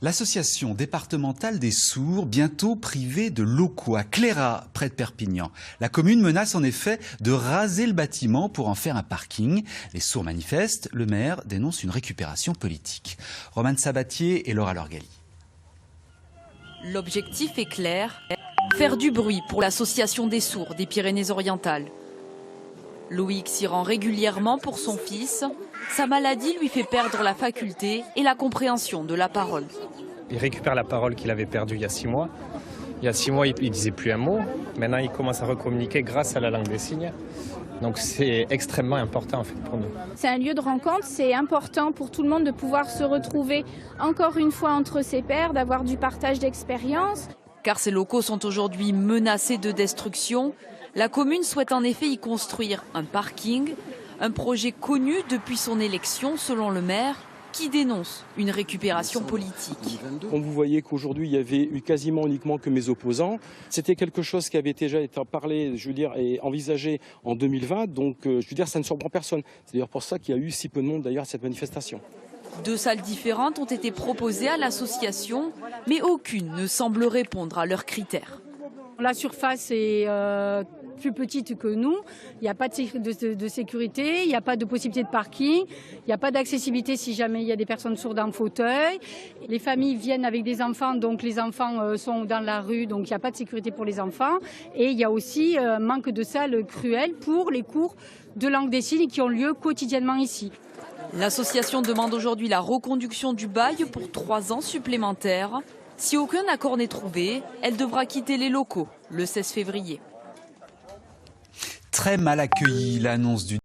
L'association départementale des sourds, bientôt privée de locaux à Cléra, près de Perpignan. La commune menace en effet de raser le bâtiment pour en faire un parking. Les sourds manifestent, le maire dénonce une récupération politique. Romane Sabatier et Laura Lorgali. L'objectif est clair, faire du bruit pour l'association des sourds des Pyrénées-Orientales. Loïc s'y rend régulièrement pour son fils. Sa maladie lui fait perdre la faculté et la compréhension de la parole. Il récupère la parole qu'il avait perdue il y a 6 mois. Il y a 6 mois, il ne disait plus un mot. Maintenant, il commence à recommuniquer grâce à la langue des signes. Donc c'est extrêmement important en fait, pour nous. C'est un lieu de rencontre, c'est important pour tout le monde de pouvoir se retrouver encore une fois entre ses pairs, d'avoir du partage d'expériences. Car ces locaux sont aujourd'hui menacés de destruction. La commune souhaite en effet y construire un parking, un projet connu depuis son élection selon le maire, qui dénonce une récupération politique. Quand vous voyez qu'aujourd'hui il y avait eu quasiment uniquement que mes opposants, c'était quelque chose qui avait déjà été parlé, je veux dire, et envisagé en 2020, donc je veux dire ça ne surprend personne. C'est d'ailleurs pour ça qu'il y a eu si peu de monde d'ailleurs à cette manifestation. 2 salles différentes ont été proposées à l'association, mais aucune ne semble répondre à leurs critères. La surface est plus petite que nous, il n'y a pas de sécurité, il n'y a pas de possibilité de parking, il n'y a pas d'accessibilité si jamais il y a des personnes sourdes en fauteuil. Les familles viennent avec des enfants, donc les enfants sont dans la rue, donc il n'y a pas de sécurité pour les enfants. Et il y a aussi un manque de salles cruel pour les cours de langue des signes qui ont lieu quotidiennement ici. L'association demande aujourd'hui la reconduction du bail pour 3 ans supplémentaires. Si aucun accord n'est trouvé, elle devra quitter les locaux le 16 février. Très mal accueillie, l'annonce du